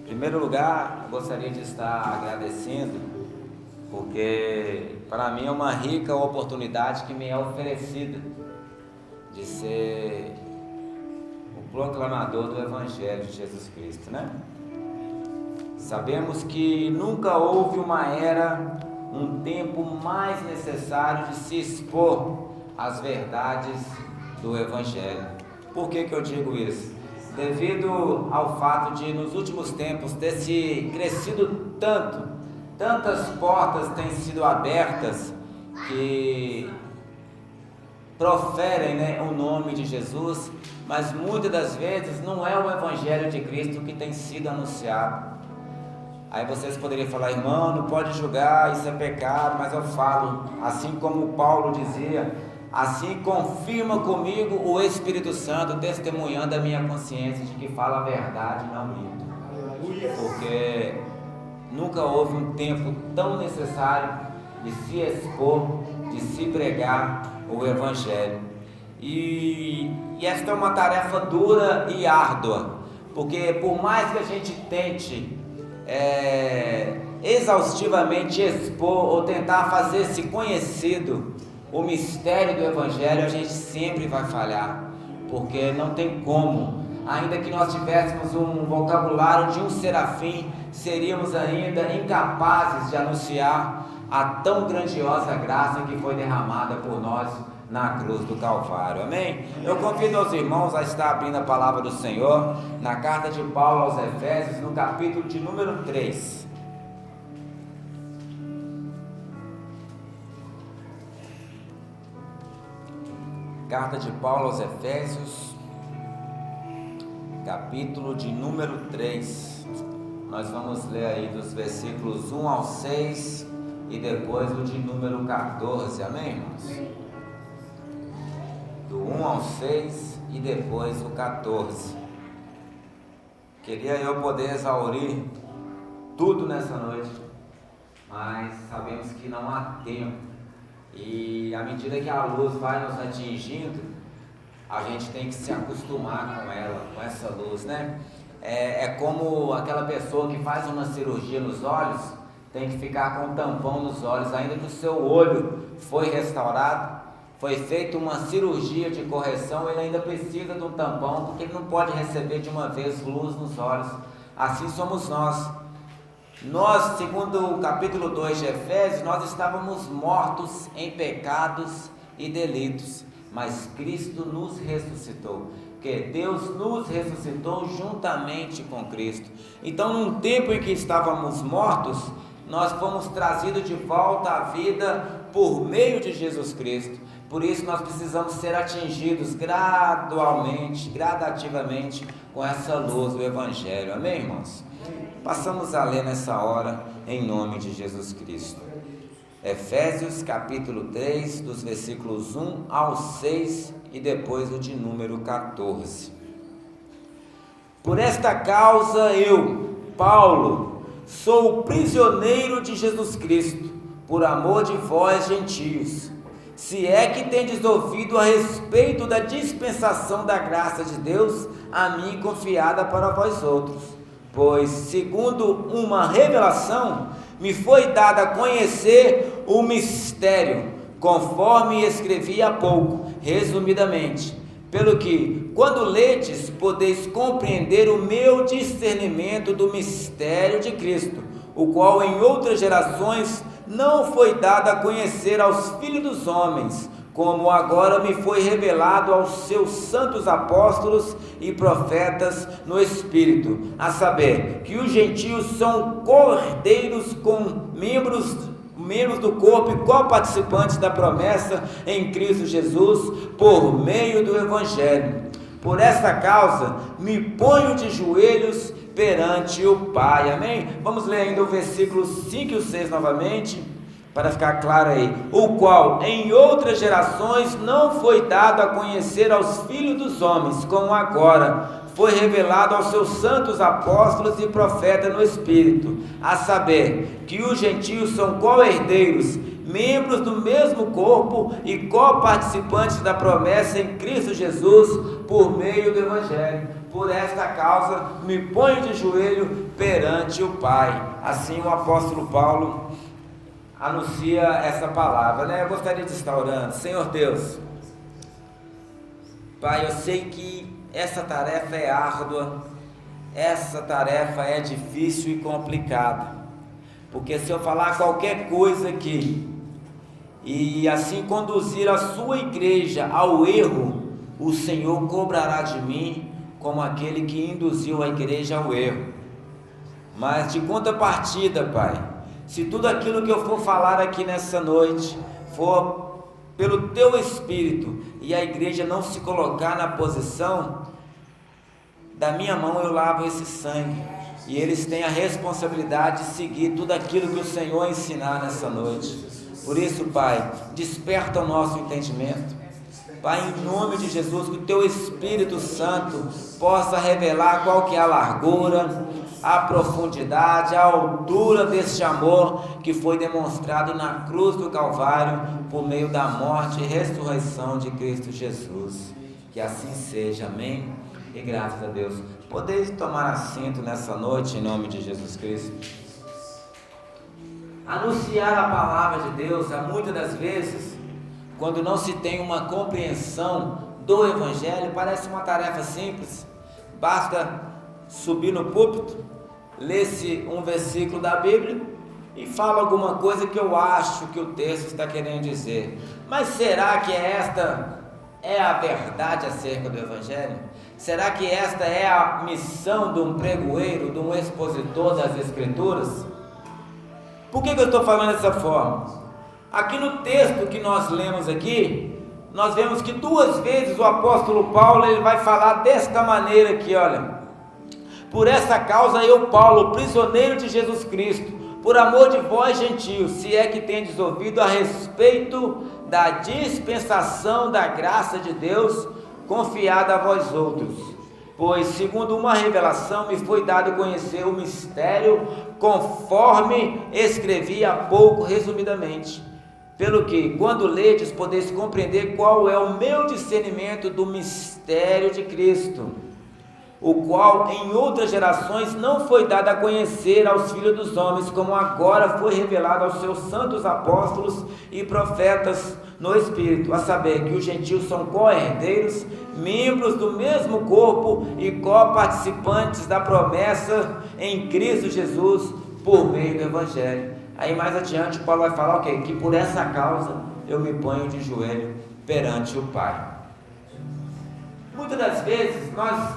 Em primeiro lugar, eu gostaria de estar agradecendo, porque para mim é uma rica oportunidade que me é oferecida de ser o proclamador do Evangelho de Jesus Cristo, né? Sabemos que nunca houve uma era, um tempo mais necessário de se expor às verdades do Evangelho. Por que eu digo isso? Devido ao fato de nos últimos tempos ter se crescido tantas portas têm sido abertas que proferem, o nome de Jesus, mas muitas das vezes não é o Evangelho de Cristo que tem sido anunciado. Aí vocês poderiam falar: irmão, não pode julgar, isso é pecado, mas eu falo, assim como Paulo dizia, assim confirma comigo o Espírito Santo, testemunhando a minha consciência de que fala a verdade, não minto. Porque nunca houve um tempo tão necessário de se expor, de se pregar o Evangelho. E esta é uma tarefa dura e árdua, porque por mais que a gente tente exaustivamente expor ou tentar fazer-se conhecido o mistério do Evangelho, a gente sempre vai falhar, porque não tem como. Ainda que nós tivéssemos um vocabulário de um serafim, seríamos ainda incapazes de anunciar a tão grandiosa graça que foi derramada por nós na cruz do Calvário, amém? Eu convido os irmãos a estar abrindo a palavra do Senhor na carta de Paulo aos Efésios, no capítulo de número 3. Carta de Paulo aos Efésios, capítulo de número 3. Nós vamos ler aí dos versículos 1 ao 6 e depois o de número 14, amém, irmãos? Do 1 ao 6 e depois o 14. Queria eu poder exaurir tudo nessa noite, mas sabemos que não há tempo. E à medida que a luz vai nos atingindo, a gente tem que se acostumar com ela, com essa luz, né? É como aquela pessoa que faz uma cirurgia nos olhos, tem que ficar com um tampão nos olhos, ainda que o seu olho foi restaurado, foi feita uma cirurgia de correção, ele ainda precisa de um tampão, porque ele não pode receber de uma vez luz nos olhos. Assim somos nós. Nós, segundo o capítulo 2 de Efésios, nós estávamos mortos em pecados e delitos, mas Cristo nos ressuscitou, porque Deus nos ressuscitou juntamente com Cristo. Então, num tempo em que estávamos mortos, nós fomos trazidos de volta à vida por meio de Jesus Cristo. Por isso nós precisamos ser atingidos gradativamente com essa luz do Evangelho, amém, irmãos? Passamos a ler nessa hora, em nome de Jesus Cristo. Efésios capítulo 3, dos versículos 1 ao 6 e depois o de número 14. Por esta causa eu, Paulo, sou prisioneiro de Jesus Cristo, por amor de vós, gentios, se é que tendes ouvido a respeito da dispensação da graça de Deus, a mim confiada para vós outros. Pois, segundo uma revelação, me foi dado a conhecer o mistério, conforme escrevi há pouco, resumidamente, pelo que, quando ledes, podeis compreender o meu discernimento do mistério de Cristo, o qual em outras gerações não foi dado a conhecer aos filhos dos homens, como agora me foi revelado aos seus santos apóstolos e profetas no Espírito, a saber, que os gentios são cordeiros com membros do corpo e co-participantes da promessa em Cristo Jesus, por meio do Evangelho. Por esta causa, me ponho de joelhos perante o Pai, amém? Vamos ler ainda o versículo 5 e o 6 novamente, para ficar claro aí. O qual em outras gerações não foi dado a conhecer aos filhos dos homens, como agora foi revelado aos seus santos apóstolos e profetas no Espírito, a saber, que os gentios são co-herdeiros, membros do mesmo corpo e co-participantes da promessa em Cristo Jesus, por meio do Evangelho. por esta causa me ponho de joelho perante o Pai. Assim o apóstolo Paulo anuncia essa palavra, né? Eu gostaria de estar orando. Senhor Deus, Pai, eu sei que essa tarefa é árdua, essa tarefa é difícil e complicada, porque se eu falar qualquer coisa aqui e assim conduzir a sua igreja ao erro, o Senhor cobrará de mim como aquele que induziu a igreja ao erro. Mas de contrapartida, Pai, se tudo aquilo que eu for falar aqui nessa noite for pelo Teu Espírito e a igreja não se colocar na posição, da minha mão eu lavo esse sangue, e eles têm a responsabilidade de seguir tudo aquilo que o Senhor ensinar nessa noite. Por isso, Pai, desperta o nosso entendimento, Pai, em nome de Jesus, que o Teu Espírito Santo possa revelar qual que é a largura, a profundidade, a altura deste amor que foi demonstrado na cruz do Calvário por meio da morte e ressurreição de Cristo Jesus. Que assim seja, amém? E graças a Deus. Podeis tomar assento nessa noite em nome de Jesus Cristo. Anunciar a palavra de Deus, muitas das vezes, quando não se tem uma compreensão do Evangelho, parece uma tarefa simples. Basta subir no púlpito, ler-se um versículo da Bíblia e fala alguma coisa que eu acho que o texto está querendo dizer. Mas será que esta é a verdade acerca do Evangelho? Será que esta é a missão de um pregoeiro, de um expositor das Escrituras? Por que eu estou falando dessa forma? Aqui no texto que nós lemos aqui, nós vemos que 2 vezes o apóstolo Paulo ele vai falar desta maneira aqui, olha: por essa causa eu, Paulo, prisioneiro de Jesus Cristo, por amor de vós gentios, se é que tendes ouvido a respeito da dispensação da graça de Deus, confiada a vós outros. Pois, segundo uma revelação, me foi dado conhecer o mistério, conforme escrevi há pouco, resumidamente. Pelo que, quando ledes, podeis compreender qual é o meu discernimento do mistério de Cristo, o qual em outras gerações não foi dado a conhecer aos filhos dos homens, como agora foi revelado aos seus santos apóstolos e profetas no Espírito, a saber que os gentios são co-herdeiros, membros do mesmo corpo e co-participantes da promessa em Cristo Jesus por meio do Evangelho. Aí mais adiante Paulo vai falar o quê? Que por essa causa eu me ponho de joelho perante o Pai. Muitas das vezes nós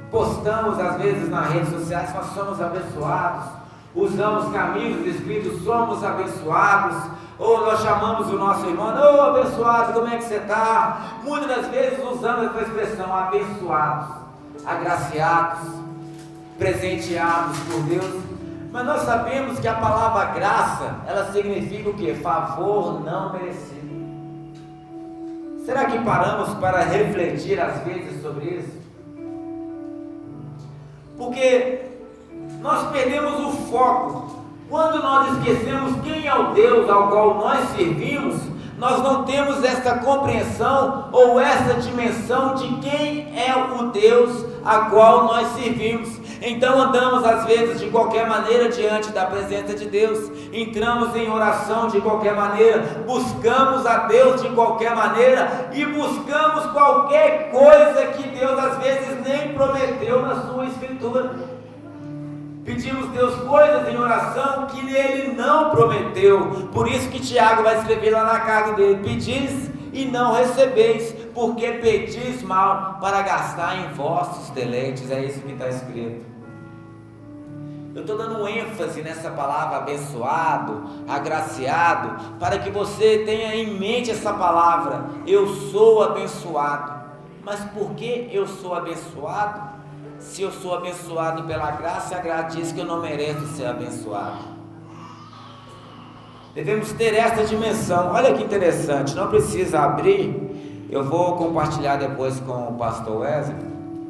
postamos às vezes nas redes sociais, nós somos abençoados, usamos camisas escritos somos abençoados, ou nós chamamos o nosso irmão, ô abençoado, como é que você está? Muitas das vezes usamos essa expressão, abençoados, agraciados, presenteados por Deus, mas nós sabemos que a palavra graça, ela significa o quê? Favor não merecido. Será que paramos para refletir às vezes sobre isso? Porque nós perdemos o foco. Quando nós esquecemos quem é o Deus ao qual nós servimos, nós não temos essa compreensão ou essa dimensão de quem é o Deus a qual nós servimos. Então andamos às vezes de qualquer maneira diante da presença de Deus, entramos em oração de qualquer maneira, buscamos a Deus de qualquer maneira e buscamos qualquer coisa que Deus às vezes nem prometeu na sua Escritura. Pedimos Deus coisas em oração que Ele não prometeu. Por isso que Tiago vai escrever lá na carta dele: pedis e não recebeis, porque pedis mal para gastar em vossos deleites. É isso que está escrito. Eu estou dando ênfase nessa palavra abençoado, agraciado, para que você tenha em mente essa palavra. Eu sou abençoado. Mas por que eu sou abençoado? Se eu sou abençoado pela graça, a graça diz que eu não mereço ser abençoado. Devemos ter esta dimensão. Olha que interessante, não precisa abrir. Eu vou compartilhar depois com o pastor Wesley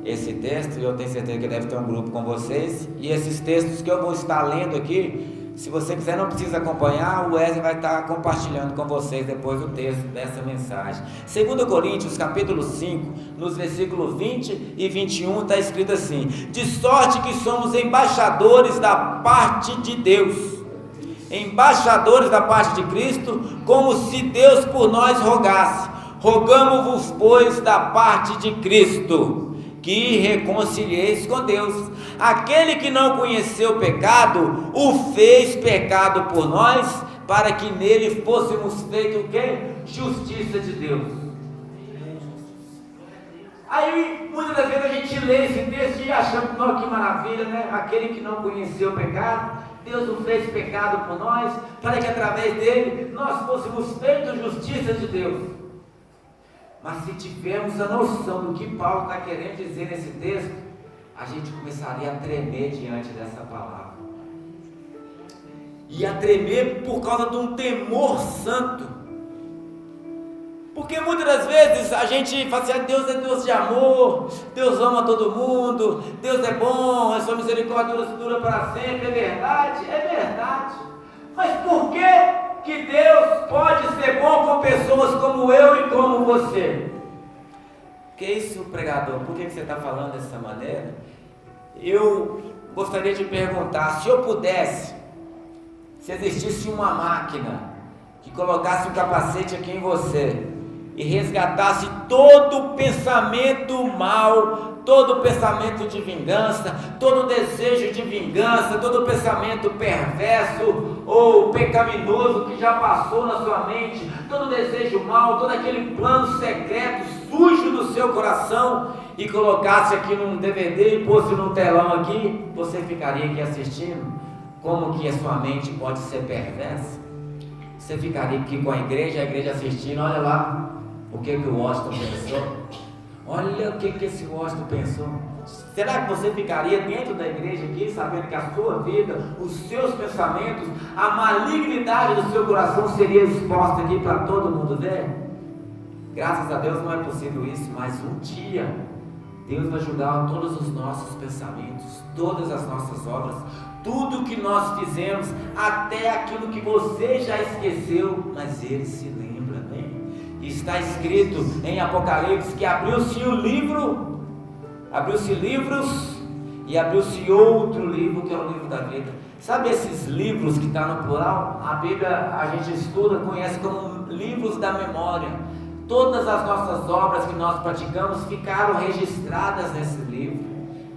esse texto, e eu tenho certeza que deve ter um grupo com vocês. E esses textos que eu vou estar lendo aqui Se você quiser, não precisa acompanhar, o Wesley vai estar compartilhando com vocês depois o texto dessa mensagem. 2 Coríntios, capítulo 5, nos versículos 20 e 21, está escrito assim: de sorte que somos embaixadores da parte de Deus, embaixadores da parte de Cristo, como se Deus por nós rogasse. Rogamo-vos, pois, da parte de Cristo, que reconcilieis com Deus. Aquele que não conheceu o pecado, o fez pecado por nós, para que nele fôssemos feitos o quê? Justiça de Deus. Aí, muitas das vezes a gente lê esse texto e achamos, que maravilha, né? Aquele que não conheceu o pecado, Deus o fez pecado por nós, para que através dele nós fôssemos feitos justiça de Deus. Mas se tivermos a noção do que Paulo está querendo dizer nesse texto, a gente começaria a tremer diante dessa palavra. E a tremer por causa de um temor santo. Porque muitas das vezes a gente fala assim: Deus é Deus de amor, Deus ama todo mundo, Deus é bom, a sua misericórdia dura para sempre. É verdade, é verdade. Mas por que Deus pode ser bom com pessoas como eu e como você? Que isso, pregador? Por que você está falando dessa maneira? Eu gostaria de perguntar: se eu pudesse, se existisse uma máquina que colocasse um capacete aqui em você e resgatasse todo pensamento mal, todo pensamento de vingança, todo desejo de vingança, todo pensamento perverso ou pecaminoso que já passou na sua mente, todo desejo mal, todo aquele plano secreto, sujo do seu coração, e colocasse aqui num DVD e pôsse num telão aqui, você ficaria aqui assistindo? Como que a sua mente pode ser perversa? Você ficaria aqui com a igreja assistindo: olha lá o que o Washington pensou, olha o que esse Washington pensou. Será que você ficaria dentro da igreja aqui, sabendo que a sua vida, os seus pensamentos, a malignidade do seu coração seria exposta aqui para todo mundo ver? Graças a Deus não é possível isso, mas um dia Deus vai julgar todos os nossos pensamentos, todas as nossas obras, tudo que nós fizemos, até aquilo que você já esqueceu, mas Ele se lembra, né? Está escrito em Apocalipse que abriu-se livros e abriu-se outro livro, que é o livro da vida. Sabe esses livros que está no plural? A Bíblia a gente estuda, conhece como livros da memória. Todas as nossas obras que nós praticamos ficaram registradas nesse livro,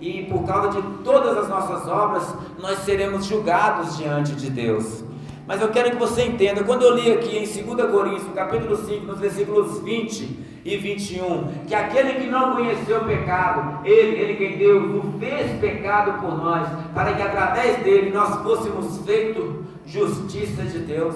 e por causa de todas as nossas obras nós seremos julgados diante de Deus. Mas eu quero que você entenda, quando eu li aqui em 2 Coríntios, capítulo 5, nos versículos 20 e 21, que aquele que não conheceu o pecado, ele quem Deus o fez pecado por nós, para que através dele nós fôssemos feitos justiça de Deus.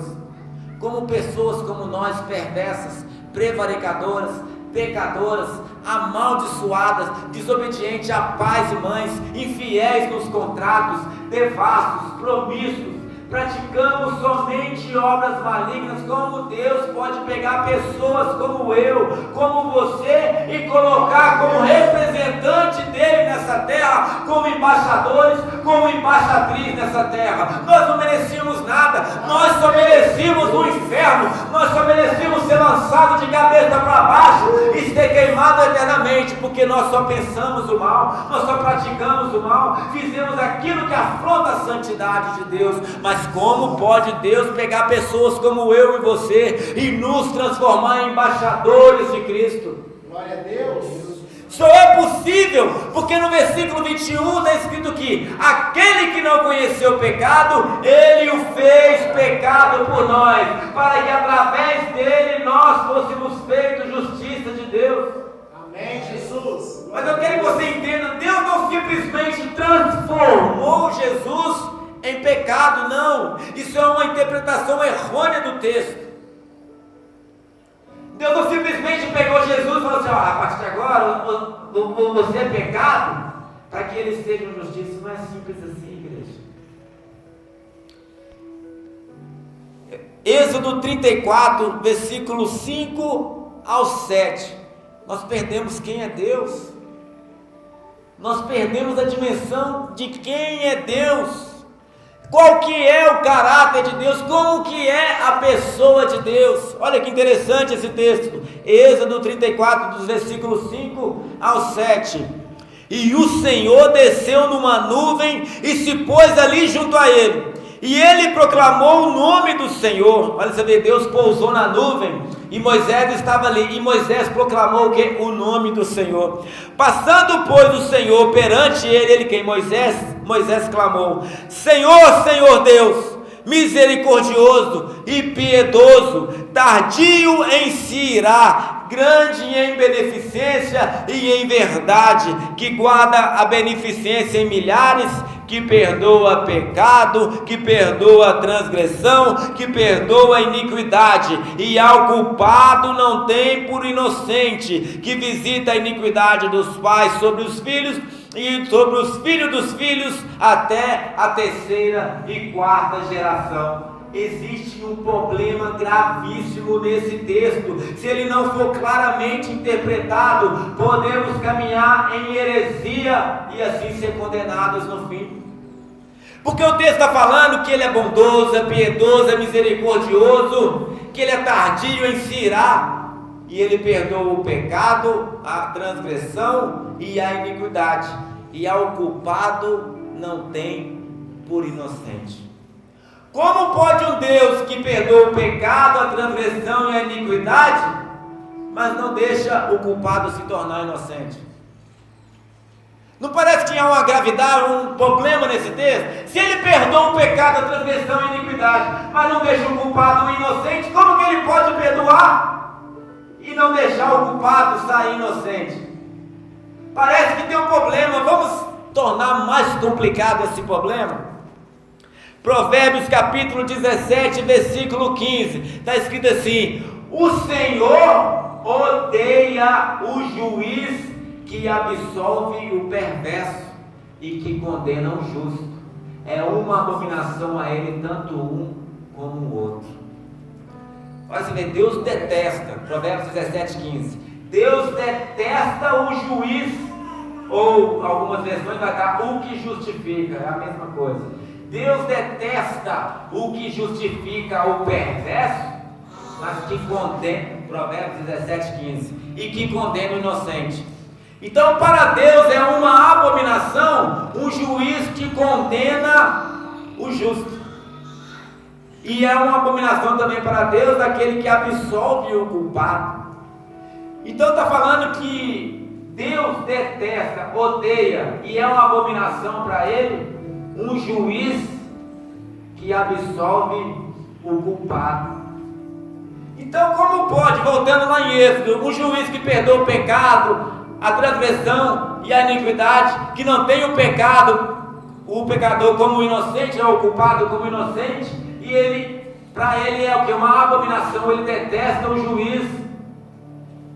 Como pessoas como nós, perversas, prevaricadoras, pecadoras, amaldiçoadas, desobedientes a pais e mães, infiéis nos contratos, devassos, promissos, praticamos somente obras malignas. Como Deus pode pegar pessoas como eu, como você, e colocar como representante dele nessa terra, como embaixadores, como embaixatriz nessa terra? Nós não merecíamos nada, nós só merecíamos o inferno, nós só merecíamos ser lançados de cabeça para baixo e ser queimados eternamente, porque nós só pensamos o mal, nós só praticamos o mal, fizemos aquilo que afronta a santidade de Deus. Mas como pode Deus pegar pessoas como eu e você e nos transformar em embaixadores de Cristo? Glória a Deus. Só é possível porque no versículo 21 está escrito que aquele que não conheceu o pecado, Ele o fez pecado por nós, para que através dele nós fôssemos feitos justiça de Deus. Amém, Jesus. Mas eu quero que você entenda, Deus não simplesmente transformou Jesus em pecado, não. Isso é uma interpretação errônea do texto. Deus não simplesmente pegou Jesus e falou assim: a partir de agora você é pecado, para que eles sejam justiça. Não é simples assim, igreja. Êxodo 34, versículos 5 ao 7. Nós perdemos quem é Deus. Nós perdemos a dimensão de quem é Deus. Qual que é o caráter de Deus? Como que é a pessoa de Deus? Olha que interessante esse texto. Êxodo 34, dos versículos 5 ao 7. E o Senhor desceu numa nuvem e se pôs ali junto a ele. E ele proclamou o nome do Senhor. Olha, você vê, Deus pousou na nuvem e Moisés estava ali. E Moisés proclamou o quê? O nome do Senhor. Passando, pois, o Senhor perante ele quem? Moisés clamou: Senhor, Senhor Deus, misericordioso e piedoso, tardio em se irar, grande em beneficência e em verdade, que guarda a beneficência em milhares, que perdoa pecado, que perdoa transgressão, que perdoa iniquidade, e ao culpado não tem por inocente, que visita a iniquidade dos pais sobre os filhos e sobre os filhos dos filhos até a terceira e quarta geração. Existe um problema gravíssimo nesse texto. Se ele não for claramente interpretado, podemos caminhar em heresia e assim ser condenados no fim. Porque o texto está falando que ele é bondoso, é piedoso, é misericordioso, que ele é tardio em se irar, e ele perdoa o pecado, a transgressão e a iniquidade, e ao culpado não tem por inocente. Como pode um Deus que perdoa o pecado, a transgressão e a iniquidade, mas não deixa o culpado se tornar inocente? Não parece que há uma gravidade, um problema nesse texto? Se ele perdoa o pecado, a transgressão e a iniquidade, mas não deixa o culpado inocente, como que ele pode perdoar e não deixar o culpado sair inocente? Parece que tem um problema. Vamos tornar mais complicado esse problema? Provérbios capítulo 17, versículo 15, está escrito assim: o Senhor odeia o juiz que absolve o perverso e que condena o justo. É uma abominação a ele, tanto um como o outro. Olha, você vê, Deus detesta, Provérbios 17, 15. Deus detesta o juiz, ou algumas versões vai dar o que justifica, é a mesma coisa. Deus detesta o que justifica o perverso, mas que condena, Provérbios 17, 15, e que condena o inocente. Então, para Deus é uma abominação um juiz que condena o justo. E é uma abominação também para Deus aquele que absolve o culpado. Então está falando que Deus detesta, odeia, e é uma abominação para ele um juiz que absolve o culpado. Então, como pode, voltando lá em Êxodo, um juiz que perdoa o pecado, a transgressão e a iniquidade, que não tem o pecado, o pecador como inocente, ou o culpado como inocente, e ele, para ele é o que? Uma abominação. Ele detesta o juiz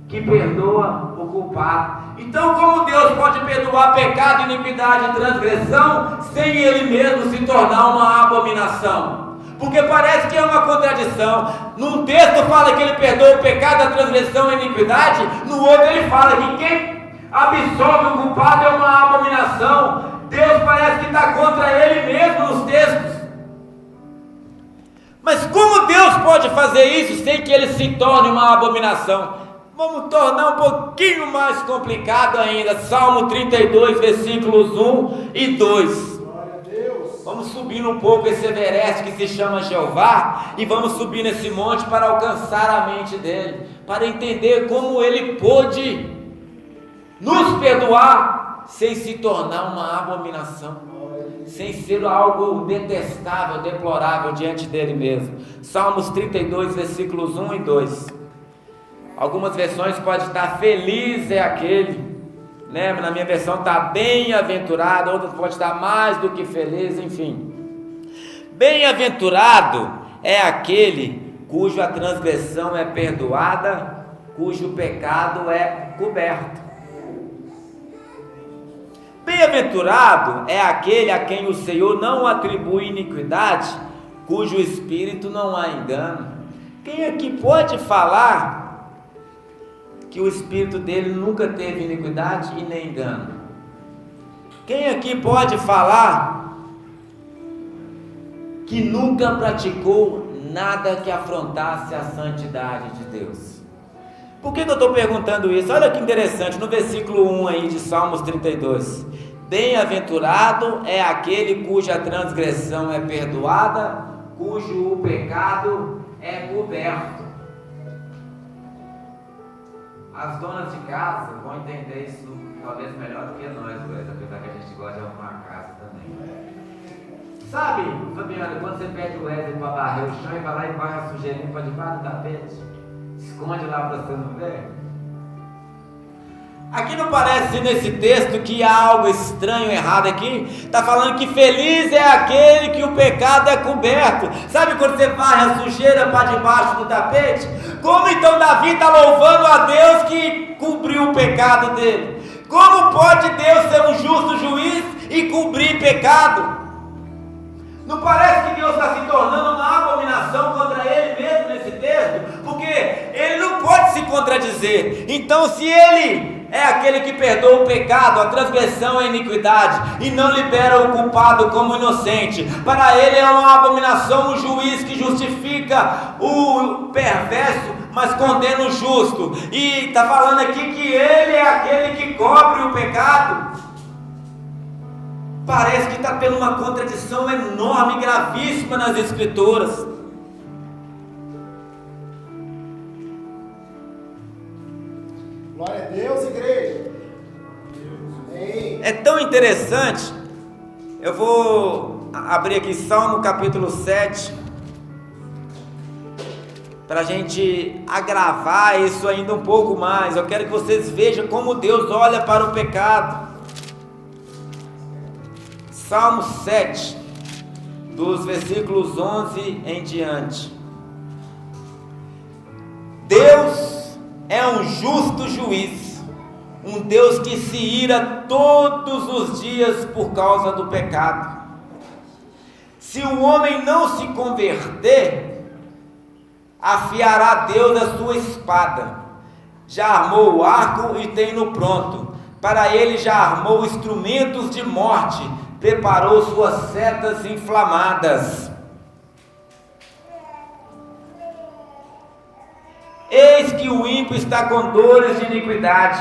que perdoa o culpado. Então, como Deus pode perdoar pecado, iniquidade e transgressão sem ele mesmo se tornar uma abominação? Porque parece que é uma contradição. Num texto fala que ele perdoa o pecado, a transgressão e a iniquidade, no outro ele fala que quem absolve o culpado é uma abominação. Deus parece que está contra ele mesmo nos textos. Mas como Deus pode fazer isso sem que ele se torne uma abominação? Vamos tornar um pouquinho mais complicado ainda. Salmo 32, versículos 1 e 2. Glória a Deus. Vamos subir um pouco esse Everest que se chama Jeová, e vamos subir nesse monte para alcançar a mente dele, para entender como ele pôde nos perdoar sem se tornar uma abominação, sem ser algo detestável, deplorável diante dele mesmo. Salmos 32, versículos 1 e 2. Algumas versões pode estar feliz é aquele, né? Na minha versão está bem-aventurado, outras pode estar mais do que feliz, enfim. Bem-aventurado é aquele cuja transgressão é perdoada, cujo pecado é coberto. Bem-aventurado é aquele a quem o Senhor não atribui iniquidade, cujo espírito não há engano. Quem aqui pode falar que o espírito dele nunca teve iniquidade e nem engano? Quem aqui pode falar que nunca praticou nada que afrontasse a santidade de Deus. Por que eu estou perguntando isso? Olha que interessante, no versículo 1 aí de Salmos 32. Bem-aventurado é aquele cuja transgressão é perdoada, cujo pecado é coberto. As donas de casa vão entender isso talvez melhor do que nós, apesar que a gente gosta de arrumar a casa também. Sabe, Fabiana, quando você pede o Wesley para varrer o chão e vai lá e varre a sujeirinha para debaixo do tapete, esconde lá para você não ver? Aqui não parece nesse texto que há algo estranho, errado aqui? Está falando que feliz é aquele que o pecado é coberto. Sabe quando você varre a sujeira para debaixo do tapete? Como então Davi está louvando a Deus que cobriu o pecado dele? Como pode Deus ser um justo juiz e cobrir pecado? Não parece que Deus está se tornando uma abominação contra Ele mesmo nesse texto? Porque Ele não pode se contradizer. Então, se Ele é aquele que perdoa o pecado, a transgressão, a iniquidade, e não libera o culpado como inocente, para Ele é uma abominação um juiz que justifica o perverso, mas condena o justo. E está falando aqui que Ele é aquele que cobre o pecado. Parece que está tendo uma contradição enorme, gravíssima nas Escrituras. Glória a Deus, igreja. É tão interessante. Eu vou abrir aqui Salmo capítulo 7, para a gente agravar isso ainda um pouco mais. Eu quero que vocês vejam como Deus olha para o pecado. Salmo 7, dos versículos 11 em diante. Deus é um justo juiz, um Deus que se ira todos os dias por causa do pecado. Se o homem não se converter, afiará Deus a sua espada. Já armou o arco e tem-no pronto. Para ele já armou instrumentos de morte, preparou suas setas inflamadas. Eis que o ímpio está com dores de iniquidade,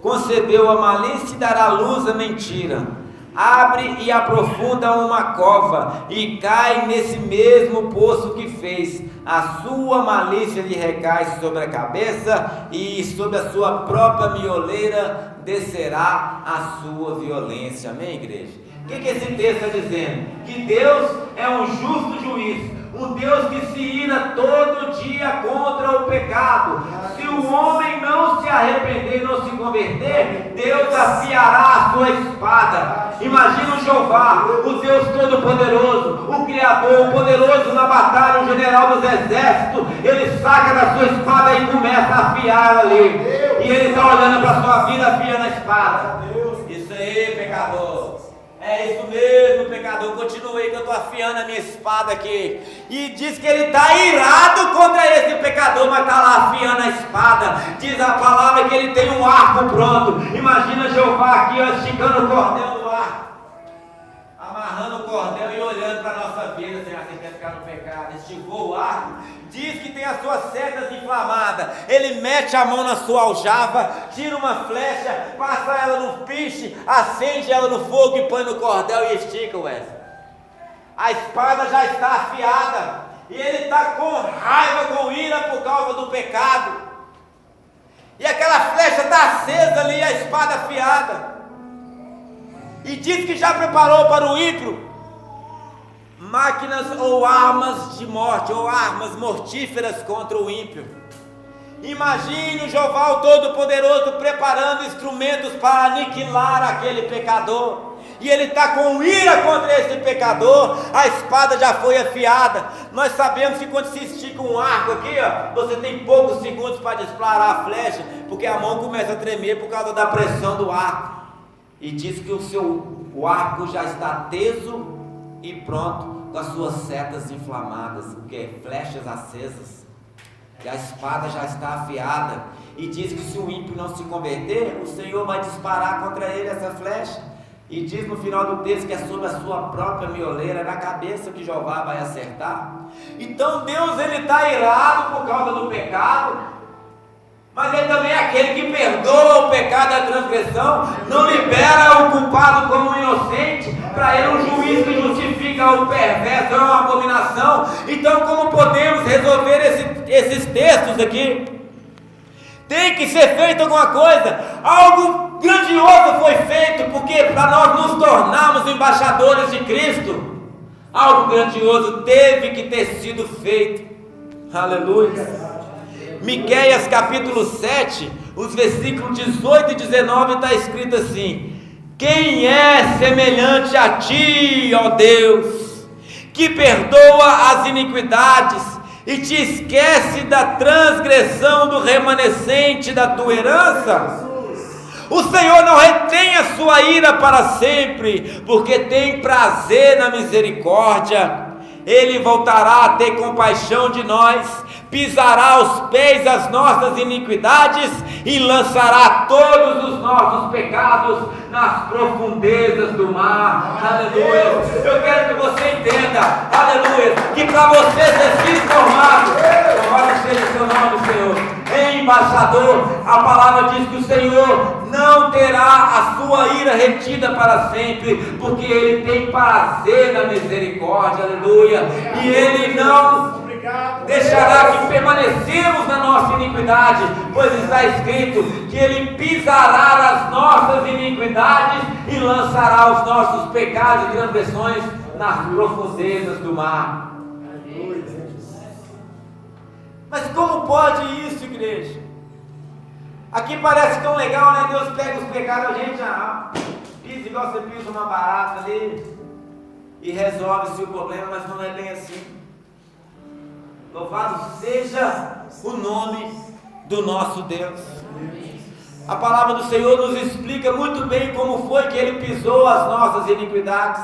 concebeu a malícia e dará luz à mentira. Abre e aprofunda uma cova, e cai nesse mesmo poço que fez. A sua malícia lhe recai sobre a cabeça, e sobre a sua própria mioleira descerá a sua violência. Amém, igreja? O que esse texto está dizendo? Que Deus é um justo juiz, um Deus que se ira todo dia contra o pecado. Se o homem não se arrepender e não se converter, Deus afiará a sua espada. Imagina o Jeová, o Deus Todo-Poderoso, o Criador, o poderoso na batalha, o general dos exércitos. Ele saca da sua espada e começa a afiar ali. E ele está olhando para a sua vida afiando a espada. Isso aí, pecador. É isso mesmo, pecador. Continuei que eu estou afiando a minha espada aqui. E diz que ele está irado contra esse pecador, mas está lá afiando a espada. Diz a palavra que ele tem um arco pronto. Imagina Jeová aqui, ó, esticando o cordel do arco, amarrando o cordel e olhando para a nossa vida. Senhor, você quer ficar no pecado? Esticou o arco. Diz que tem as suas setas inflamadas. Ele mete a mão na sua aljava, tira uma flecha, passa ela no piche, acende ela no fogo e põe no cordel e estica, Wesley. A espada já está afiada e ele está com raiva, com ira por causa do pecado. E aquela flecha está acesa ali, a espada afiada. E diz que já preparou para o ímpio máquinas ou armas de morte, ou armas mortíferas contra o ímpio. Imagine o Jeová o Todo-Poderoso preparando instrumentos para aniquilar aquele pecador. E ele está com ira contra esse pecador. A espada já foi afiada. Nós sabemos que quando se estica um arco aqui, ó, você tem poucos segundos para disparar a flecha, porque a mão começa a tremer por causa da pressão do arco. E diz que o arco já está teso e pronto, com as suas setas inflamadas, porque flechas acesas, e a espada já está afiada. E diz que se o ímpio não se converter, o Senhor vai disparar contra ele essa flecha. E diz no final do texto que é sobre a sua própria mioleira, na cabeça que Jeová vai acertar. Então Deus, ele está irado por causa do pecado, mas ele também é aquele que perdoa o pecado e a transgressão, não libera o culpado como um inocente. Para ele, um juiz que justifica o perverso é uma abominação. Então, como podemos resolver esses textos aqui? Tem que ser feito alguma coisa. Algo grandioso foi feito, porque para nós nos tornarmos embaixadores de Cristo, algo grandioso teve que ter sido feito. Aleluia. Miqueias capítulo 7, os versículos 18 e 19 está escrito assim: quem é semelhante a ti, ó Deus, que perdoa as iniquidades e te esquece da transgressão do remanescente da tua herança? O Senhor não retém a sua ira para sempre, porque tem prazer na misericórdia. Ele voltará a ter compaixão de nós, pisará aos pés as nossas iniquidades e lançará todos os nossos pecados nas profundezas do mar. Aleluia. Eu quero que você entenda, aleluia, que para você ter sido formado, louvado seja o seu nome, Senhor, em embaixador, a palavra diz que o Senhor não terá a sua ira retida para sempre, porque Ele tem prazer na misericórdia, aleluia, e Ele não deixará que permanecemos na nossa iniquidade, pois está escrito que Ele pisará as nossas iniquidades e lançará os nossos pecados e transgressões nas profundezas do mar. Mas como pode isso, igreja? Aqui parece tão legal, né? Deus pega os pecados, a gente pisa igual você pisa uma barata ali e resolve-se o problema, mas não é bem assim. Louvado seja o nome do nosso Deus. A palavra do Senhor nos explica muito bem como foi que Ele pisou as nossas iniquidades.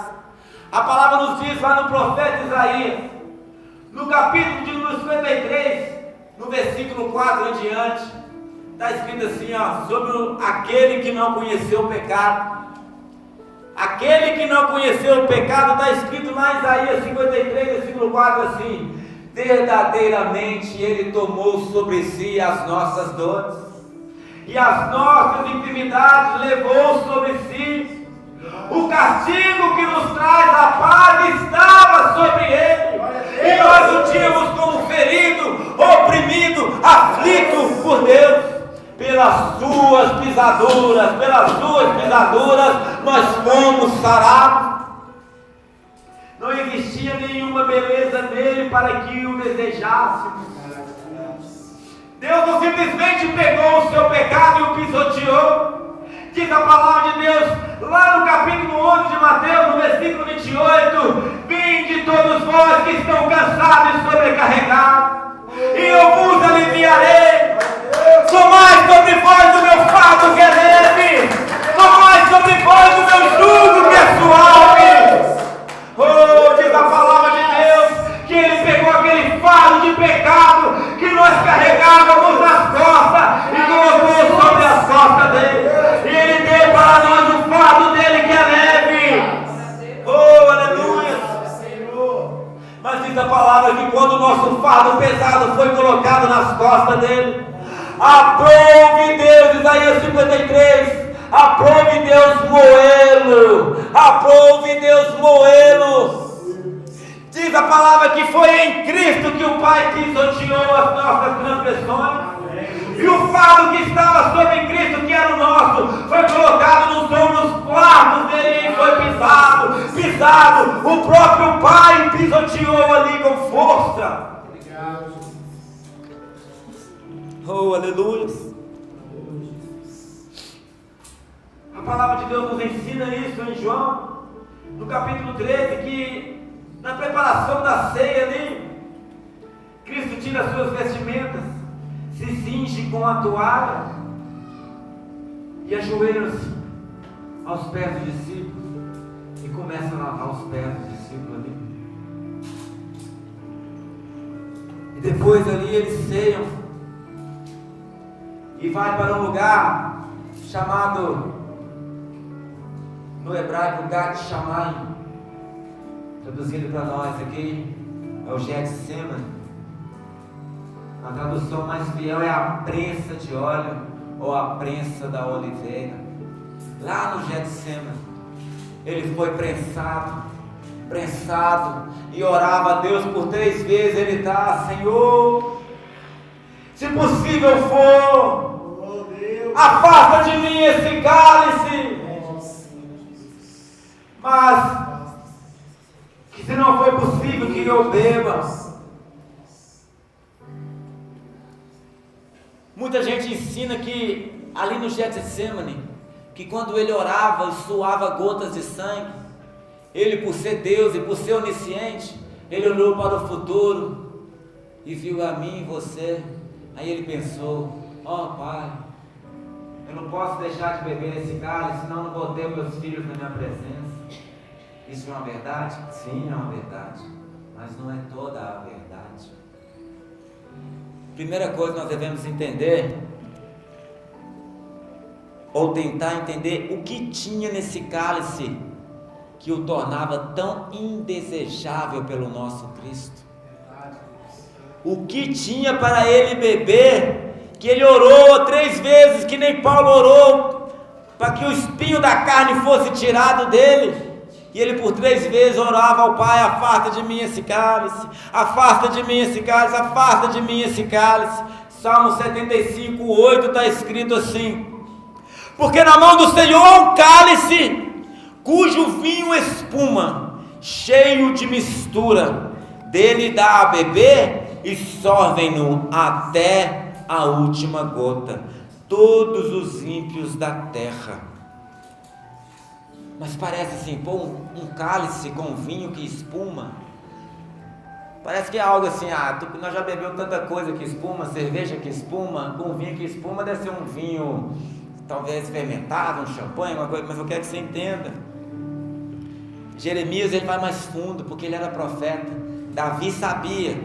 A palavra nos diz lá no profeta Isaías, no capítulo de número 53, no versículo 4 em diante, está escrito assim, sobre aquele que não conheceu o pecado. Aquele que não conheceu o pecado, está escrito lá em Isaías 53, versículo 4 assim: verdadeiramente Ele tomou sobre si as nossas dores, e as nossas enfermidades levou sobre si. O castigo que nos traz a paz estava sobre Ele, e nós o tínhamos como ferido, oprimido, aflito por Deus. Pelas suas pisaduras, nós fomos sarados. Não existia nenhuma beleza nele para que o desejássemos. Deus não simplesmente pegou o seu pecado e o pisoteou. Diz a palavra de Deus, lá no capítulo 11 de Mateus, no versículo 28, vinde todos vós que estão cansados e sobrecarregados, e eu vos aliviarei. Tomai sobre vós o meu fardo que é leve, tomai sobre vós o meu jugo que é suave. Oh, diz a palavra de Deus, que Ele pegou aquele fardo de pecado que nós carregávamos nas costas e colocou sobre as costas dele, e Ele deu para nós o fardo dele que é leve. Oh, aleluia. Mas diz a palavra que quando o nosso fardo pesado foi colocado nas costas dele, aprove Deus, Isaías 53, aprove Deus moê-lo. Diz a palavra que foi em Cristo que o Pai pisoteou as nossas transgressões, e o fardo que estava sobre Cristo, que era o nosso, foi colocado nos ombros largos dele e foi pisado. O próprio Pai pisoteou ali com força. Oh, aleluia. A palavra de Deus nos ensina isso em João, no capítulo 13, que na preparação da ceia ali, Cristo tira as suas vestimentas, se cinge com a toalha e ajoelha-se aos pés dos discípulos e começa a lavar os pés dos discípulos ali. E depois ali eles ceiam e vai para um lugar chamado no hebraico Gat Shammai, traduzido para nós aqui, é o Getsemane. A tradução mais fiel é a prensa de óleo, ou a prensa da oliveira. Lá no Getsemane, ele foi prensado, e orava a Deus por 3 vezes. Ele está: Senhor, se possível for, afasta de mim esse cálice, mas que se não for possível que eu beba. Muita gente ensina que ali no Getsemane, que quando ele orava e suava gotas de sangue, ele, por ser Deus e por ser onisciente, ele olhou para o futuro e viu a mim e você. Aí ele pensou: ó Pai, eu não posso deixar de beber esse cálice, senão não vou ter meus filhos na minha presença. Isso é uma verdade? Sim, é uma verdade, mas não é toda a verdade. Primeira coisa que nós devemos entender, ou tentar entender, o que tinha nesse cálice que o tornava tão indesejável pelo nosso Cristo. O que tinha para ele beber, que ele orou 3 vezes, que nem Paulo orou, para que o espinho da carne fosse tirado dele. E ele por 3 vezes orava ao Pai: afasta de mim esse cálice, afasta de mim esse cálice, afasta de mim esse cálice. Salmo 75, 8 está escrito assim: porque na mão do Senhor há um cálice, cujo vinho espuma, cheio de mistura, dele dá a beber e sorvem-no até a última gota, todos os ímpios da terra. Mas parece assim, um cálice com vinho que espuma, parece que é algo assim: nós já bebemos tanta coisa que espuma, cerveja que espuma, com vinho que espuma deve ser um vinho talvez fermentado, um champanhe, uma coisa. Mas eu quero que você entenda, Jeremias ele vai mais fundo, porque ele era profeta. Davi sabia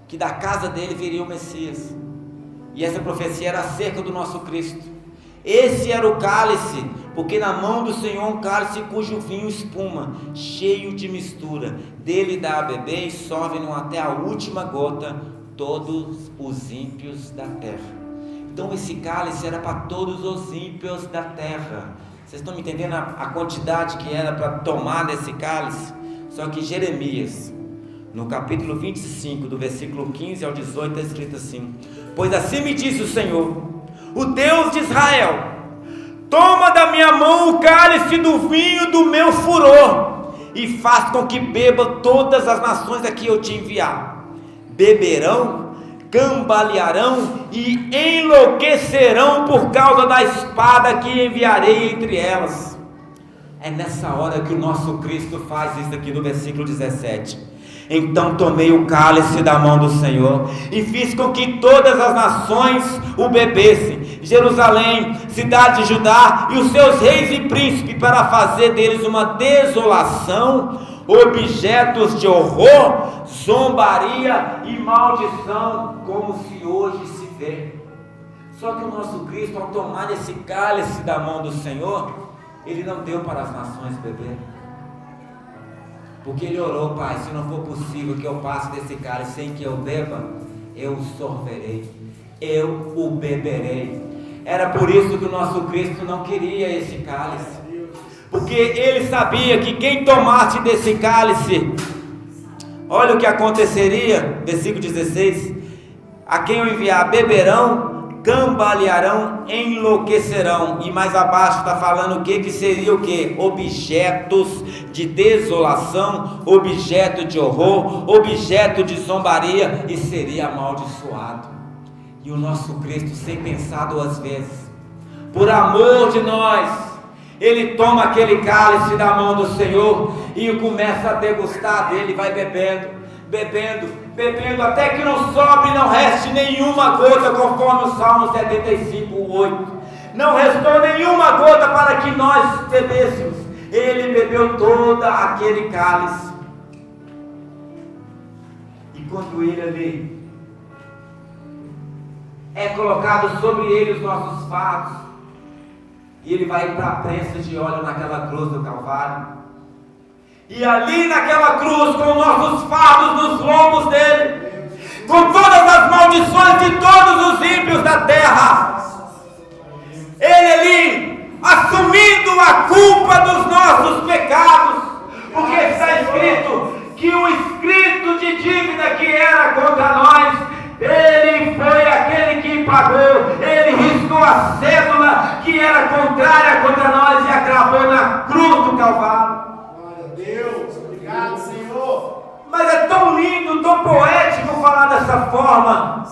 que da casa dele viria o Messias, e essa profecia era acerca do nosso Cristo. Esse era o cálice, porque na mão do Senhor um cálice cujo vinho espuma, cheio de mistura, dele dá a beber e sorvem-no até a última gota todos os ímpios da terra. Então esse cálice era para todos os ímpios da terra. Vocês estão me entendendo a quantidade que era para tomar desse cálice? Só que Jeremias, no capítulo 25, do versículo 15 ao 18, está escrito assim: pois assim me disse o Senhor, o Deus de Israel: toma da minha mão o cálice do vinho do meu furor, e faz com que beba todas as nações a que eu te enviar. Beberão, cambalearão e enlouquecerão por causa da espada que enviarei entre elas. É nessa hora que o nosso Cristo faz isso aqui no versículo 17. Então tomei o cálice da mão do Senhor e fiz com que todas as nações o bebessem, Jerusalém, cidade de Judá e os seus reis e príncipes, para fazer deles uma desolação, objetos de horror, zombaria e maldição, como se hoje se vê. Só que o nosso Cristo, ao tomar esse cálice da mão do Senhor, ele não deu para as nações beber, porque ele orou: Pai, se não for possível que eu passe desse cálice sem que eu beba, eu o sorverei, eu o beberei. Era por isso que o nosso Cristo não queria esse cálice, porque ele sabia que quem tomasse desse cálice, olha o que aconteceria. Versículo 16: a quem eu enviar beberão, cambalearão, enlouquecerão. E mais abaixo está falando o que seria o que? Objetos de desolação, objeto de horror, objeto de zombaria, e seria amaldiçoado. E o nosso Cristo, sem pensar 2 vezes, por amor de nós, ele toma aquele cálice da mão do Senhor e começa a degustar dele, vai bebendo, bebendo, bebendo, até que não sobre e não reste nenhuma gota, conforme o Salmo 75, 8. Não restou nenhuma gota para que nós bebêssemos. Ele bebeu todo aquele cálice. E quando ele ali é colocado sobre ele os nossos fardos, E ele vai para a prensa de óleo naquela cruz do Calvário. E ali naquela cruz, com nossos fardos nos lombos dele, com todas as maldições de todos os ímpios da terra, ele ali, assumindo a culpa dos nossos pecados, porque está escrito que o escrito de dívida que era contra nós, ele foi aquele que pagou, ele riscou a cédula que era contrária contra nós e a cravou na cruz do Calvário. Glória a Deus, obrigado, Senhor. Mas é tão lindo, tão poético falar dessa forma.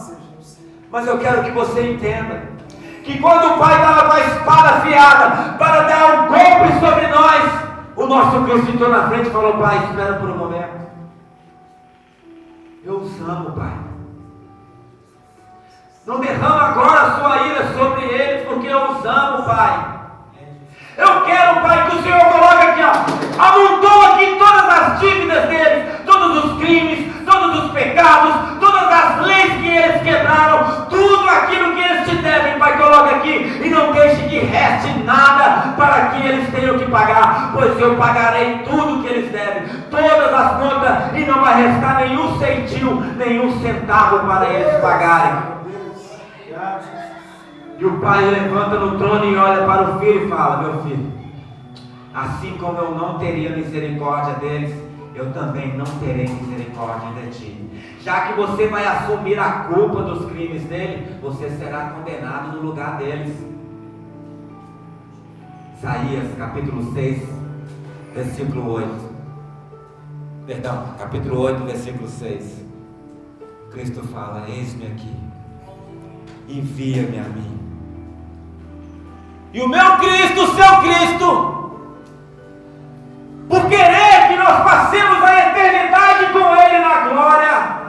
Mas eu quero que você entenda que quando o Pai estava com a espada afiada para dar um golpe sobre nós, o nosso Cristo entrou na frente e falou: Pai, espera por um momento. Eu os amo, Pai. Não derrama agora a sua ira sobre eles, porque eu os amo, Pai. Eu quero, Pai, que o Senhor coloque aqui, ó, amontoa aqui todas as dívidas deles, todos os crimes, todos os pecados, todas as leis que eles quebraram, tudo aquilo que eles te devem, Pai, coloca aqui e não deixe que reste nada para que eles tenham que pagar, pois eu pagarei tudo que eles devem, todas as contas, e não vai restar nenhum centil, nenhum centavo para eles pagarem. E o pai levanta no trono e olha para o filho e fala: meu filho, assim como eu não teria misericórdia deles, eu também não terei misericórdia de ti. Já que você vai assumir a culpa dos crimes dele, você será condenado no lugar deles. Isaías capítulo 6, versículo 8. Perdão, capítulo 8, versículo 6. Cristo fala: eis-me aqui, envia-me a mim. E o meu Cristo, o seu Cristo, por querer que nós passemos a eternidade com Ele na glória,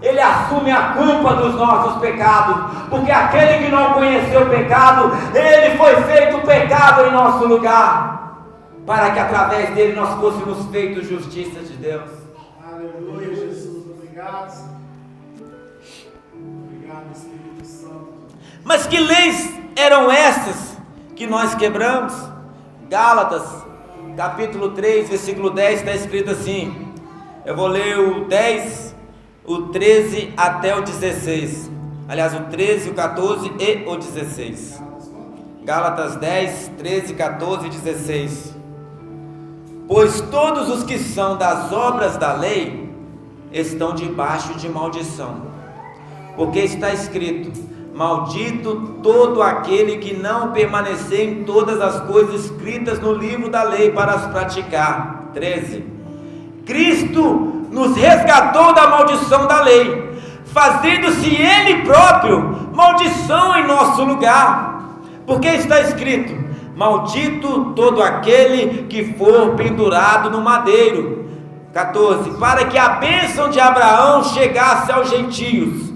Ele assume a culpa dos nossos pecados, porque aquele que não conheceu o pecado, Ele foi feito pecado em nosso lugar, para que através dele nós fôssemos feitos justiça de Deus. Aleluia, Jesus, obrigado. Obrigado, Espírito Santo. Mas que leis eram essas que nós quebramos? Gálatas capítulo 3, versículo 10, está escrito assim. Eu vou ler o 10, o 13 até o 16. Aliás, o 13, o 14 e o 16. Gálatas 10, 13, 14 e 16. Pois todos os que são das obras da lei estão debaixo de maldição, porque está escrito: maldito todo aquele que não permanecer em todas as coisas escritas no livro da lei para as praticar. 13. Cristo nos resgatou da maldição da lei, fazendo-se Ele próprio maldição em nosso lugar, porque está escrito: maldito todo aquele que for pendurado no madeiro. 14. Para que a bênção de Abraão chegasse aos gentios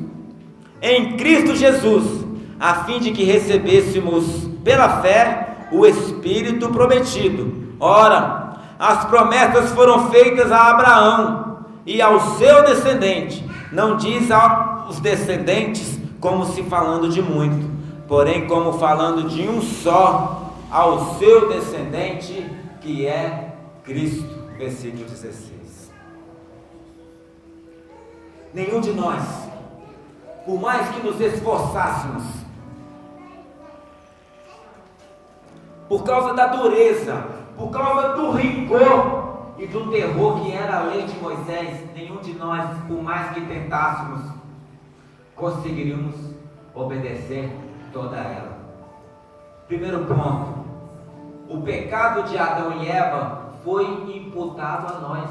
em Cristo Jesus, a fim de que recebêssemos pela fé o Espírito prometido. Ora, as promessas foram feitas a Abraão e ao seu descendente. Não diz aos descendentes como se falando de muito, porém como falando de um só, ao seu descendente, que é Cristo. Versículo 16. Nenhum de nós, por mais que nos esforçássemos, por causa da dureza, por causa do rigor e do terror que era a lei de Moisés, nenhum de nós, por mais que tentássemos, conseguiríamos obedecer toda ela. Primeiro ponto: o pecado de Adão e Eva foi imputado a nós.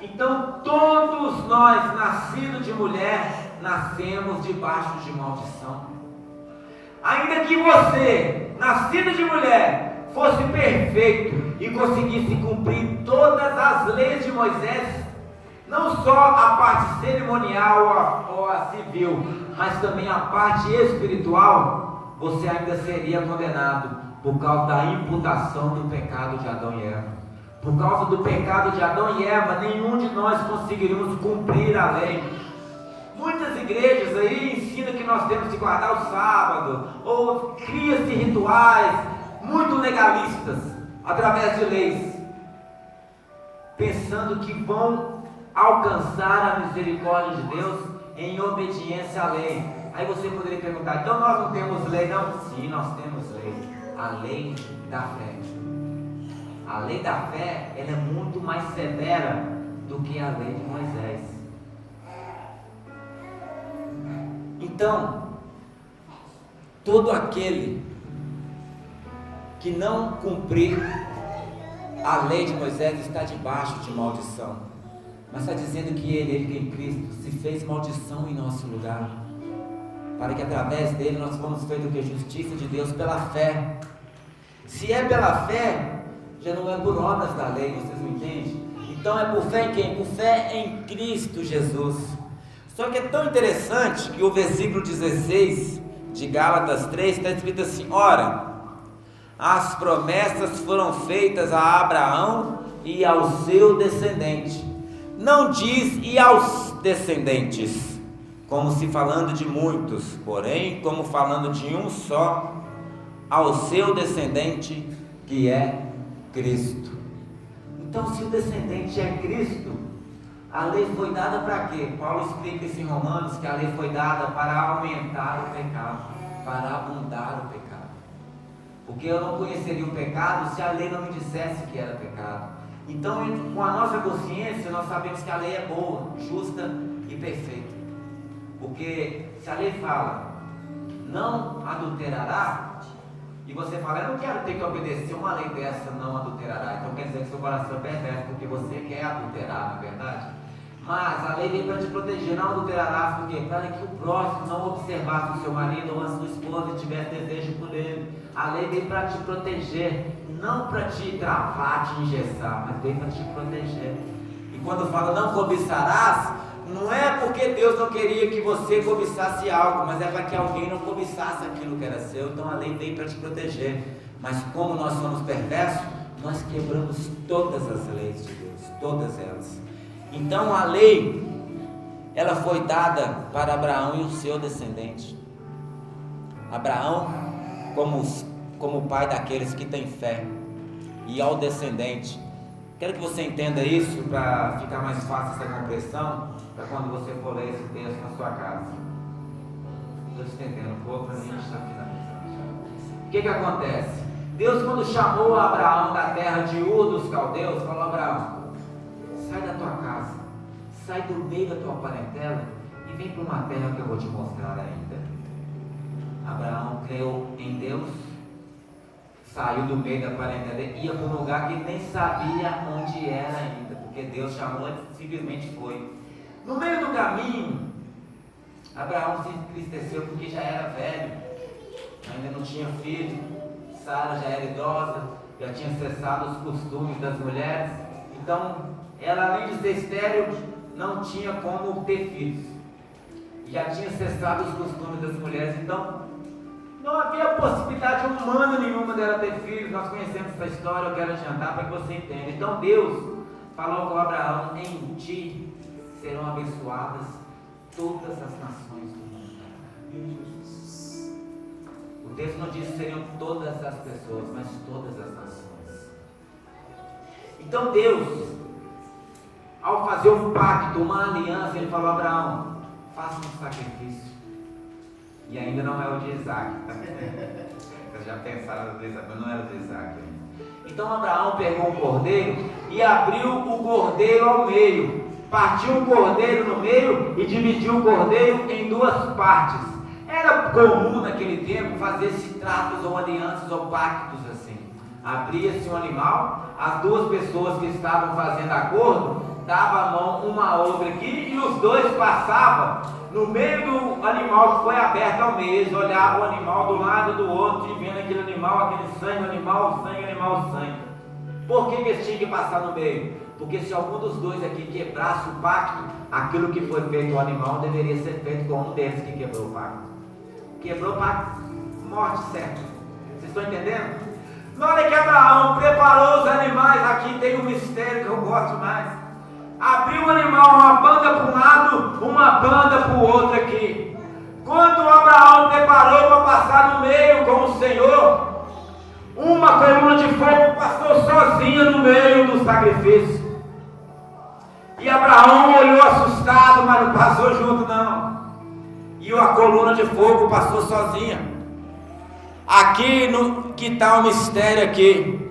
Então todos nós, nascidos de mulher, nascemos debaixo de maldição. Ainda que você, nascido de mulher, fosse perfeito e conseguisse cumprir todas as leis de Moisés, não só a parte cerimonial ou a civil, mas também a parte espiritual, você ainda seria condenado por causa da imputação do pecado de Adão e Eva. Por causa do pecado de Adão e Eva, nenhum de nós conseguiríamos cumprir a lei. Muitas igrejas aí ensinam que nós temos que guardar o sábado, ou cria-se rituais muito legalistas, através de leis, pensando que vão alcançar a misericórdia de Deus em obediência à lei. Aí você poderia perguntar: então nós não temos lei? Não? Sim, nós temos lei. A lei da fé. A lei da fé, ela é muito mais severa do que a lei de Moisés. Então, todo aquele que não cumprir a lei de Moisés está debaixo de maldição. Mas está dizendo que ele que em Cristo se fez maldição em nosso lugar, para que através dele nós fomos feitos o que? Justiça de Deus pela fé. Se é pela fé, já não é por obras da lei, vocês me entendem? Então é por fé em quem? Por fé em Cristo Jesus. Só que é tão interessante que o versículo 16 de Gálatas 3 está escrito assim: ora, as promessas foram feitas a Abraão e ao seu descendente. Não diz e aos descendentes, como se falando de muitos, porém como falando de um só, ao seu descendente, que é Cristo. Então, se o descendente é Cristo, a lei foi dada para quê? Paulo explica isso em Romanos, que a lei foi dada para aumentar o pecado, para abundar o pecado. Porque eu não conheceria o pecado se a lei não me dissesse que era pecado. Então, com a nossa consciência, nós sabemos que a lei é boa, justa e perfeita. Porque se a lei fala, não adulterará, e você fala, eu não quero ter que obedecer uma lei dessa, não adulterará. Então quer dizer que seu coração é perverso, porque você quer adulterar, não é verdade? Mas a lei vem para te proteger, não adulterarás, por quê? Para que o próximo não observasse o seu marido ou a sua esposa e tivesse desejo por ele. A lei vem para te proteger, não para te travar, te engessar, mas vem para te proteger. E quando fala não cobiçarás, não é porque Deus não queria que você cobiçasse algo, mas é para que alguém não cobiçasse aquilo que era seu. Então a lei veio para te proteger. Mas como nós somos perversos, nós quebramos todas as leis de Deus, todas elas. Então a lei, ela foi dada para Abraão e o seu descendente. Abraão como pai daqueles que têm fé, e ao descendente. Quero que você entenda isso para ficar mais fácil essa compreensão, para quando você for ler esse texto na sua casa. Estou estendendo um pouco para a gente estar finalizando. O que acontece? Deus, quando chamou Abraão da terra de Ur dos Caldeus, falou: Abraão, sai da tua casa, sai do meio da tua parentela e vem para uma terra que eu vou te mostrar ainda. Abraão creu em Deus, saiu do meio da parentela, ia para um lugar que nem sabia onde era ainda, porque Deus chamou e simplesmente foi. No meio do caminho, Abraão se entristeceu porque já era velho, ainda não tinha filho, Sara já era idosa, já tinha cessado os costumes das mulheres, então ela, além de ser estéril, não tinha como ter filhos, já tinha cessado os costumes das mulheres, então não havia possibilidade humana nenhuma dela ter filhos. Nós conhecemos essa história, eu quero adiantar para que você entenda. Então Deus falou com Abraão: em ti serão abençoadas todas as nações do mundo. O texto não diz que seriam todas as pessoas, mas todas as nações. Então Deus, ao fazer um pacto, uma aliança, Ele falou: Abraão, faça um sacrifício. E ainda não é o de Isaac, tá? Vocês já pensaram no de Isaac, mas não era o de Isaac ainda. Então Abraão pegou um cordeiro e abriu o cordeiro ao meio, partiu o cordeiro no meio e dividiu o cordeiro em duas partes. Era comum naquele tempo fazer-se tratos ou alianças ou pactos assim. Abria-se um animal, as duas pessoas que estavam fazendo acordo davam a mão uma a outra aqui e os dois passavam no meio do animal que foi aberto ao meio. Eles olhavam o animal do lado do outro e vendo aquele animal, aquele sangue, animal, sangue, animal, sangue. Por que eles tinham que passar no meio? Porque se algum dos dois aqui quebrasse o pacto, aquilo que foi feito ao animal deveria ser feito com um deles que quebrou o pacto. Quebrou o pacto, morte certa. Vocês estão entendendo? Na hora que Abraão preparou os animais, aqui tem um mistério que eu gosto mais. Abriu o animal, uma banda para um lado, uma banda para o outro aqui. Quando Abraão preparou para passar no meio com o Senhor, Uma coluna de fogo passou sozinha no meio do sacrifício. E Abraão olhou assustado, mas não passou junto não. E a coluna de fogo passou sozinha. Aqui que está o mistério aqui.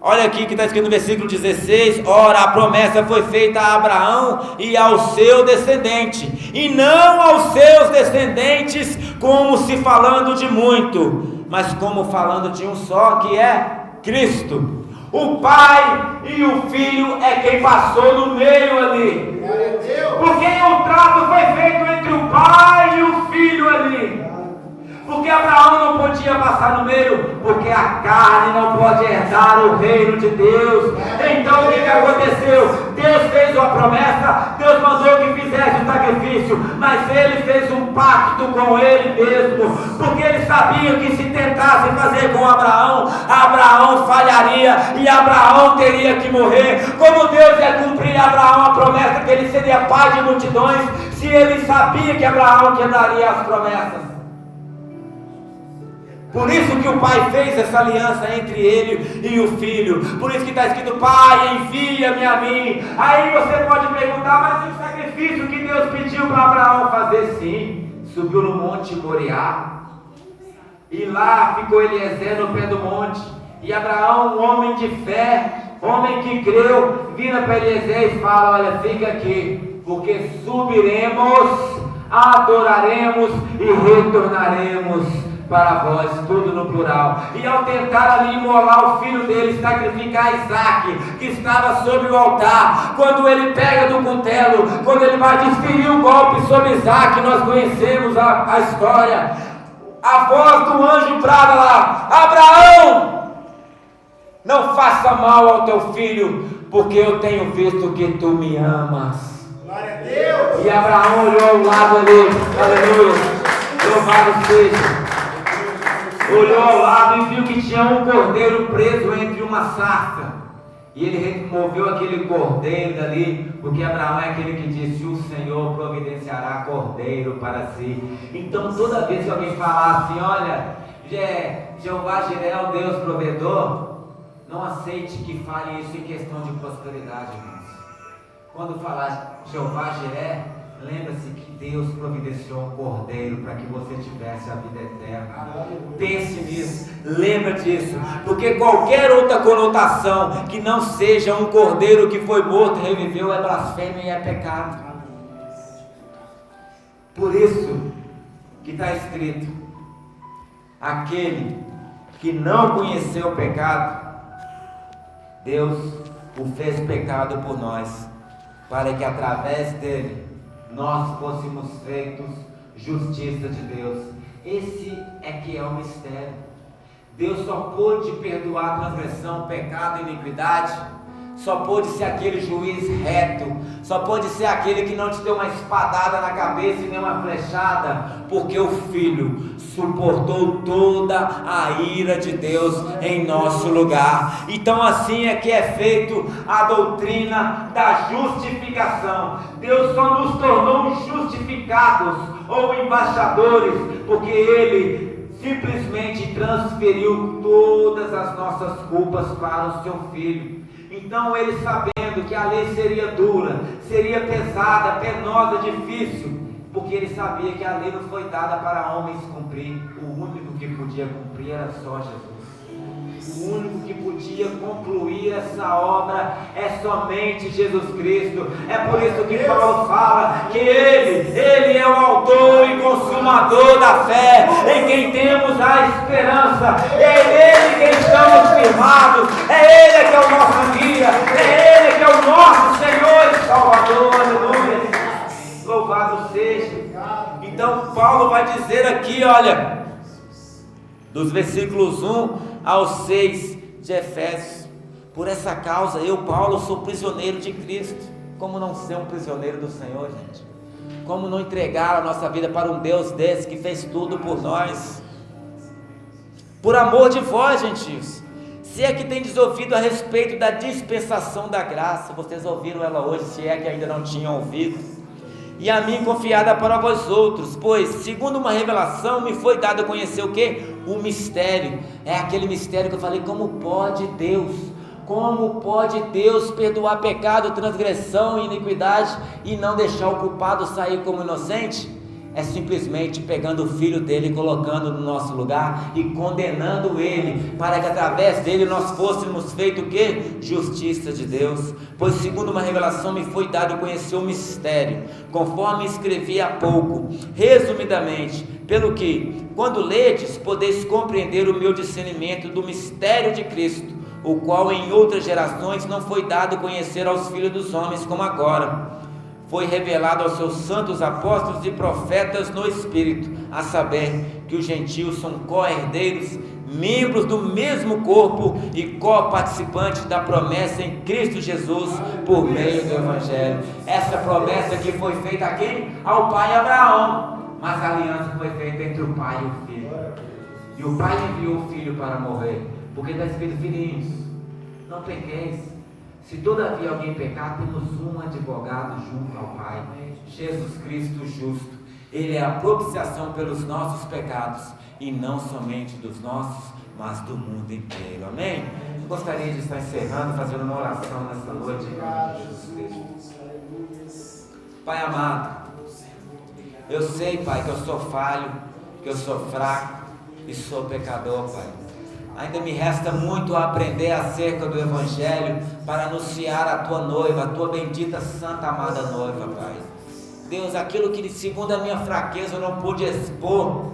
Olha aqui que está escrito no versículo 16: ora, a promessa foi feita a Abraão e ao seu descendente, e não aos seus descendentes, como se falando de muito, mas como falando de um só, que é Cristo. O Pai e o Filho é quem passou no meio ali. Porque o trato foi feito entre o Pai e o Filho ali. Porque Abraão não podia passar no meio, porque a carne não pode herdar o reino de Deus. Então o que aconteceu? Deus fez uma promessa, Deus mandou que fizesse o sacrifício, mas ele fez um pacto com ele mesmo, porque ele sabia que se tentasse fazer com Abraão, Abraão falharia e Abraão teria que morrer. Como Deus ia cumprir a Abraão a promessa que ele seria pai de multidões, se ele sabia que Abraão quebraria as promessas? Por isso que o Pai fez essa aliança entre ele e o Filho. Por isso que está escrito: Pai, envia-me a mim. Aí você pode perguntar: mas o sacrifício que Deus pediu para Abraão fazer? Sim, subiu no monte Moriá, e lá ficou Eliezer no pé do monte. E Abraão, um homem de fé, homem que creu, vira para Eliezer e fala: olha, fica aqui, porque subiremos, adoraremos e retornaremos para vós, tudo no plural. E ao tentar ali imolar o filho dele, sacrificar Isaac, que estava sobre o altar, quando ele pega do cutelo, quando ele vai desferir o golpe sobre Isaac, nós conhecemos a história. A voz do anjo brada lá: Abraão, não faça mal ao teu filho, porque eu tenho visto que tu me amas. Glória a Deus. E Abraão olhou ao lado ali, aleluia, louvado seja. Olhou ao lado e viu que tinha um cordeiro preso entre uma sarça. E ele removeu aquele cordeiro dali, porque Abraão é aquele que disse: o Senhor providenciará cordeiro para si. Então toda vez que alguém falar assim: olha, Jeová Jiré é o Deus provedor, não aceite que fale isso em questão de prosperidade, irmãos. Quando falar Jeová Jiré, lembra-se que Deus providenciou um cordeiro para que você tivesse a vida eterna. Pense nisso, lembra disso, porque qualquer outra conotação que não seja um cordeiro que foi morto e reviveu é blasfêmia e é pecado. Por isso que está escrito: aquele que não conheceu o pecado, Deus o fez pecado por nós, para que através dele nós fôssemos feitos justiça de Deus. Esse é que é o mistério. Deus só pôde perdoar a transgressão, pecado e iniquidade, só pôde ser aquele juiz reto, só pôde ser aquele que não te deu uma espadada na cabeça e nem uma flechada, porque o Filho suportou toda a ira de Deus em nosso lugar. Então assim é que é feito a doutrina da justificação. Deus só nos tornou justificados ou embaixadores, porque Ele simplesmente transferiu todas as nossas culpas para o seu Filho. Então ele, sabendo que a lei seria dura, seria pesada, penosa, difícil, porque ele sabia que a lei não foi dada para homens cumprir, o único que podia cumprir era só Jesus. O único que podia concluir essa obra é somente Jesus Cristo. É por isso que Paulo fala que Ele é o autor e consumador da fé, em quem temos a esperança. É Ele quem estamos firmados, é Ele que é o nosso guia, é Ele que é o nosso Senhor e Salvador. Aleluia. Louvado seja. Então Paulo vai dizer aqui, olha, dos versículos 1 aos 6 de Efésios: por essa causa eu, Paulo, sou prisioneiro de Cristo. Como não ser um prisioneiro do Senhor, gente? Como não entregar a nossa vida para um Deus desse que fez tudo por nós? Por amor de vós, gentios, se é que tendes ouvido a respeito da dispensação da graça. Vocês ouviram ela hoje, se é que ainda não tinham ouvido. E a mim confiada para vós outros, pois segundo uma revelação me foi dado a conhecer o que? O mistério é aquele mistério que eu falei: como pode Deus perdoar pecado, transgressão e iniquidade e não deixar o culpado sair como inocente? É simplesmente pegando o filho dele e colocando no nosso lugar e condenando ele, para que através dele nós fôssemos feito o quê? Justiça de Deus. Pois segundo uma revelação me foi dado conhecer o mistério, conforme escrevi há pouco, resumidamente, pelo que, quando ledes, podeis compreender o meu discernimento do mistério de Cristo, o qual em outras gerações não foi dado conhecer aos filhos dos homens como agora foi revelado aos seus santos apóstolos e profetas no Espírito, a saber que os gentios são co-herdeiros, membros do mesmo corpo e co-participantes da promessa em Cristo Jesus por meio do Evangelho. Essa promessa que foi feita a quem? Ao pai Abraão, mas a aliança foi feita entre o pai e o filho. E o pai enviou o filho para morrer, porque está escrito: filhinhos, não pequeis. Se todavia alguém pecar, temos um advogado junto ao Pai, Jesus Cristo justo. Ele é a propiciação pelos nossos pecados, e não somente dos nossos, mas do mundo inteiro. Amém? Eu gostaria de estar encerrando, fazendo uma oração nessa noite em nome de Jesus Cristo. Pai amado, eu sei, Pai, que eu sou falho, que eu sou fraco e sou pecador, Pai. Ainda me resta muito a aprender acerca do Evangelho para anunciar a Tua noiva, a Tua bendita, santa, amada noiva, Pai. Deus, aquilo que segundo a minha fraqueza eu não pude expor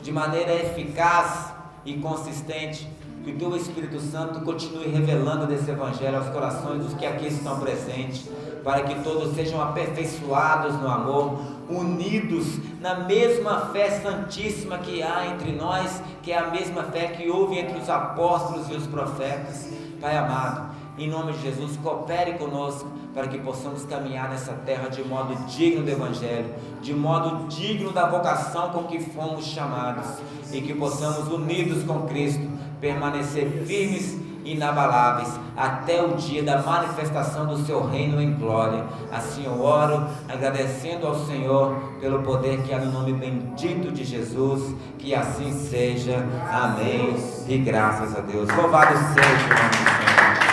de maneira eficaz e consistente, que o Teu Espírito Santo continue revelando desse Evangelho aos corações dos que aqui estão presentes, para que todos sejam aperfeiçoados no amor, unidos na mesma fé santíssima que há entre nós, que é a mesma fé que houve entre os apóstolos e os profetas. Pai amado, em nome de Jesus, coopere conosco para que possamos caminhar nessa terra de modo digno do Evangelho, de modo digno da vocação com que fomos chamados, e que possamos, unidos com Cristo, permanecer firmes e inabaláveis até o dia da manifestação do seu reino em glória. Assim eu oro, agradecendo ao Senhor pelo poder que há no nome bendito de Jesus. Que assim seja. Amém. E graças a Deus. Louvado seja o nome do Senhor.